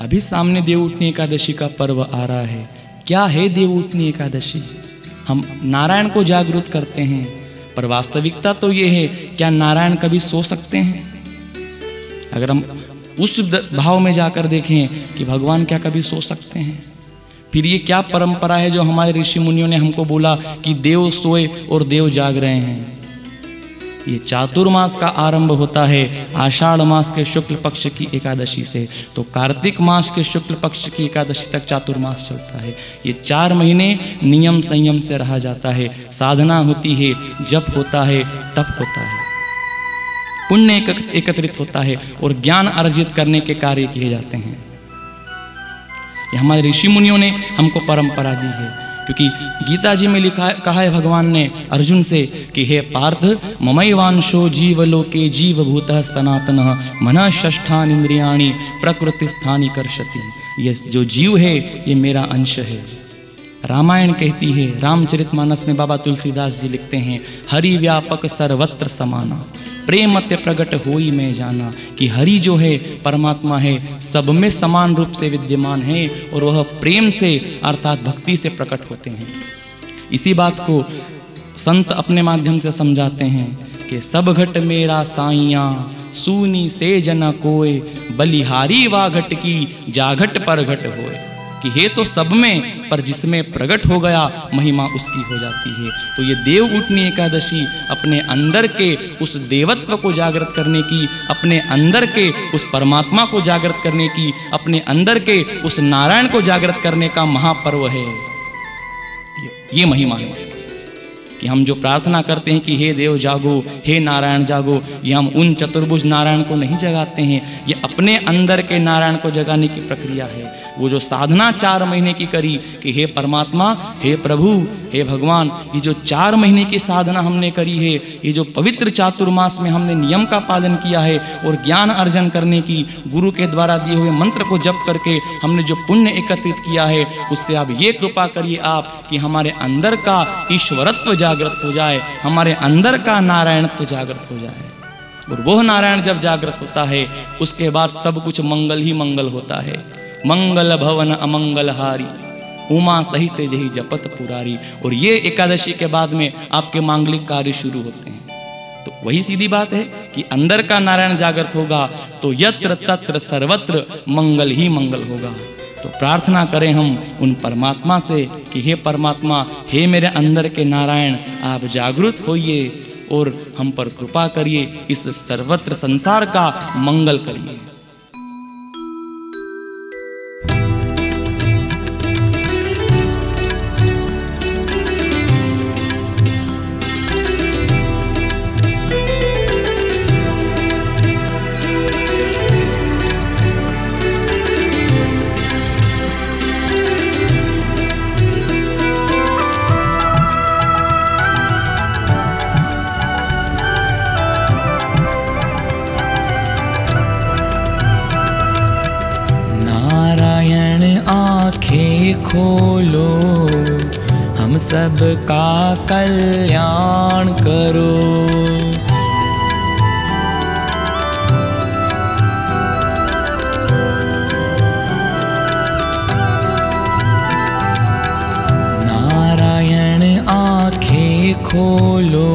अभी सामने देवउठनी एकादशी का पर्व आ रहा है। क्या है देवउठनी एकादशी? हम नारायण को जागृत करते हैं, पर वास्तविकता तो ये है, क्या नारायण कभी सो सकते हैं? अगर हम उस भाव में जाकर देखें कि भगवान क्या कभी सो सकते हैं? फिर ये क्या परंपरा है जो हमारे ऋषि मुनियों ने हमको बोला कि देव सोए और देव जाग रहे हैं? ये चातुर्मास का आरंभ होता है आषाढ़ मास के शुक्ल पक्ष की एकादशी से, तो कार्तिक मास के शुक्ल पक्ष की एकादशी तक चातुर्मास चलता है। ये 4 महीने नियम संयम से रहा जाता है, साधना होती है, जप होता है, तप होता है, पुण्य एकत्रित होता है और ज्ञान अर्जित करने के कार्य किए जाते हैं। ये हमारे ऋषि मुनियों ने हमको परंपरा दी है, क्योंकि गीता जी में कहा है भगवान ने अर्जुन से कि हे पार्थ, ममैवांशो जीवलोके जीवभूतः सनातनः मनः षष्ठानि इंद्रियाणि प्रकृतिस्थानि कर्षति। ये जो जीव है ये मेरा अंश है। रामायण कहती है, रामचरितमानस में बाबा तुलसीदास जी लिखते हैं, हरि व्यापक सर्वत्र समाना, प्रेम ते प्रगट होई में जाना, कि हरि जो है परमात्मा है, सब में समान रूप से विद्यमान है और वह प्रेम से अर्थात भक्ति से प्रकट होते हैं। इसी बात को संत अपने माध्यम से समझाते हैं कि सब घट मेरा साइया सूनी से जना कोय, बलिहारी वा घट की जाघट पर घट होए, कि हे तो सब में, पर जिसमें प्रकट हो गया महिमा उसकी हो जाती है। तो ये देवउठनी एकादशी अपने अंदर के उस देवत्व को जागृत करने की, अपने अंदर के उस परमात्मा को जागृत करने की, अपने अंदर के उस नारायण को जागृत करने का महापर्व है। ये महिमा है इसकी, कि हम जो प्रार्थना करते हैं कि हे देव जागो, हे नारायण जागो, ये हम उन चतुर्भुज नारायण को नहीं जगाते हैं, ये अपने अंदर के नारायण को जगाने की प्रक्रिया है। वो जो साधना 4 महीने की करी कि हे परमात्मा, हे प्रभु, हे भगवान, ये जो 4 महीने की साधना हमने करी है, ये जो पवित्र चातुर्मास में हमने नियम का पालन किया है और ज्ञान अर्जन करने की, गुरु के द्वारा दिए हुए मंत्र को जप करके हमने जो पुण्य एकत्रित किया है, उससे आप ये कृपा करिए आप कि हमारे अंदर का ईश्वरत्व जागृत हो जाए, हमारे अंदर का नारायणत्व जागृत हो जाए। और वह नारायण जब जागृत होता है उसके बाद सब कुछ मंगल ही मंगल होता है। मंगल भवन अमंगल हारी, उमा सहित जही जपत पुरारी। और ये एकादशी के बाद में आपके मांगलिक कार्य शुरू होते हैं। तो वही सीधी बात है कि अंदर का नारायण जागृत होगा तो यत्र तत्र सर्वत्र मंगल ही मंगल होगा। तो प्रार्थना करें हम उन परमात्मा से कि हे परमात्मा, हे मेरे अंदर के नारायण, आप जागृत होइए और हम पर कृपा करिए, इस सर्वत्र संसार का मंगल करिए। खोलो हम सब का कल्याण करो। नारायण आँखें खोलो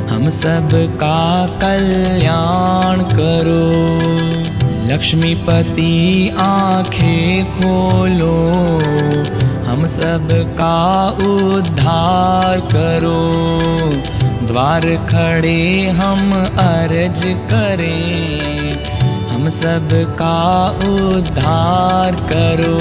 हम सब का कल्याण करो। लक्ष्मीपति आँखें खोलो हम सब का उद्धार करो। द्वार खड़े हम अर्ज करें हम सब का उद्धार करो।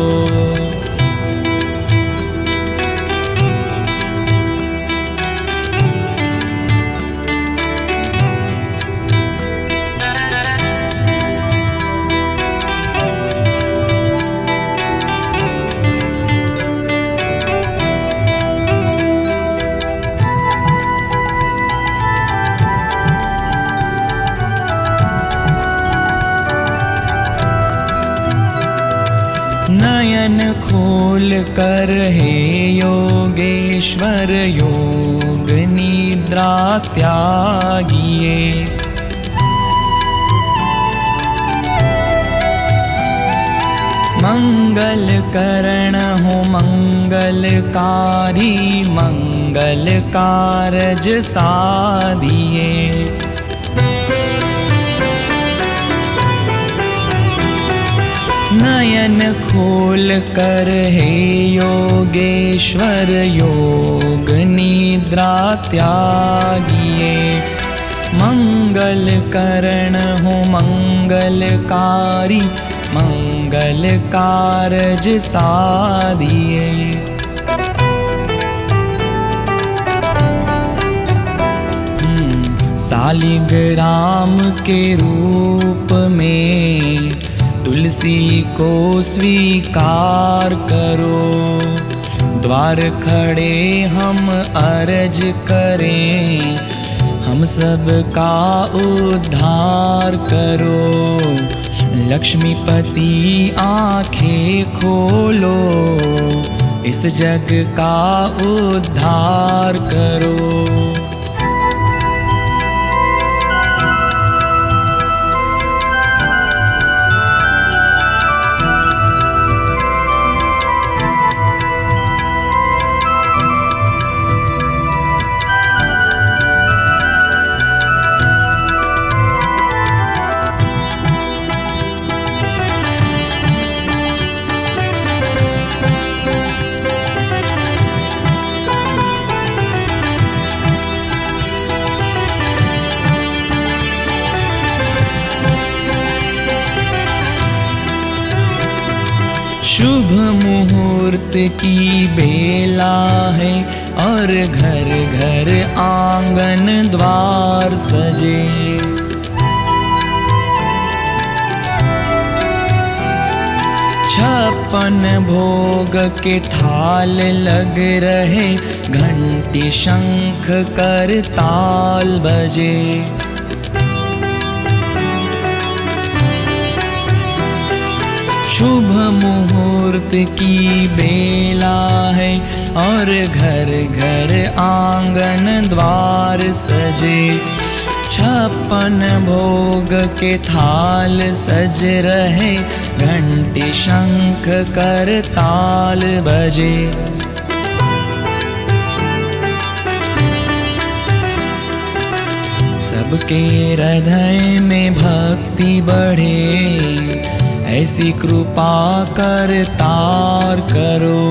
नयन खोल कर हे योगेश्वर योग निद्रा त्यागिए। मंगल करण हो मंगलकारी, मंगल कारज साधिए। नयन खोल कर हे योगेश्वर, योग निद्रा त्यागिए। मंगल करण हो मंगलकारी, मंगल कारज साधिए। सालिग्राम के रूप में तुलसी को स्वीकार करो। द्वार खड़े हम अर्ज करें, हम सब का उद्धार करो। लक्ष्मीपति आँखें खोलो, इस जग का उद्धार करो। शुभ मुहूर्त की बेला है और घर घर आंगन द्वार सजे। छप्पन भोग के थाल लग रहे, घंटी शंख कर ताल बजे। शुभ मुहूर्त की बेला है और घर घर आंगन द्वार सजे। छप्पन भोग के थाल सज रहे, घंटी शंख कर ताल बजे। सबके हृदय में भक्ति बढ़े, ऐसी कृपा कर तार करो।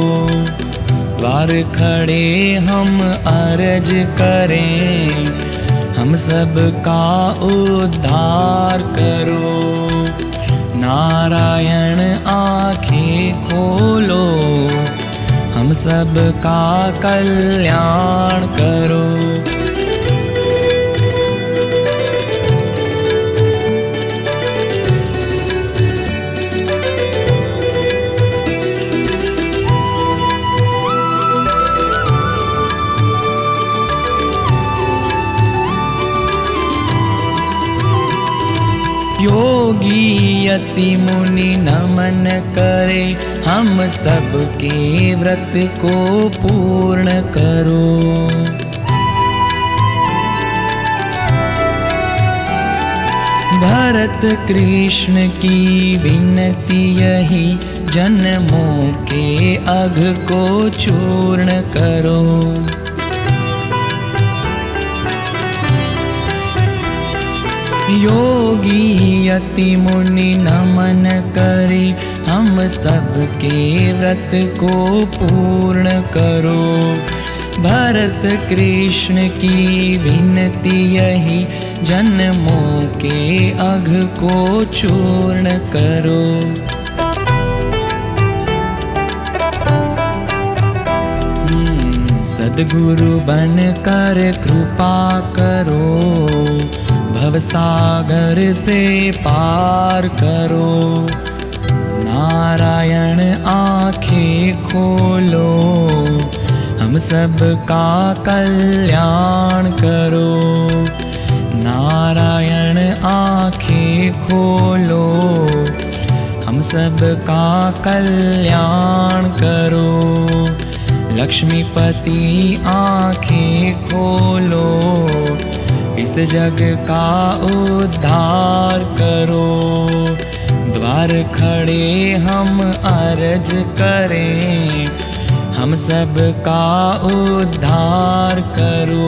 द्वार खड़े हम अर्ज करें, हम सब का उद्धार करो। नारायण आँखें खोलो, हम सब का कल्याण करो। योगी यति मुनि नमन करे, हम सबके व्रत को पूर्ण करो। भरत कृष्ण की विनती यही, जन्मों के अघ को चूर्ण करो। योगी यति मुनि नमन करे, हम सबके व्रत को पूर्ण करो। भरत कृष्ण की विनती यही, जन्मों के अघ को चूर्ण करो। सद्गुरु बन कर कृपा करो, भवसागर से पार करो। नारायण आँखें खोलो, हम सब का कल्याण करो। नारायण आँखें खोलो, हम सब का कल्याण करो। लक्ष्मीपति आँखें खोलो, इस जग का उद्धार करो। द्वार खड़े हम अर्ज करें, हम सब का उद्धार करो।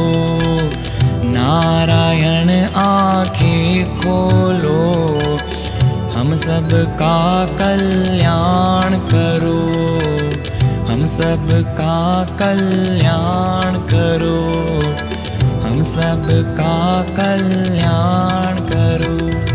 नारायण आँखें खोलो, हम सब का कल्याण करो, हम सब का कल्याण करो, हम सब का कल्याण करो।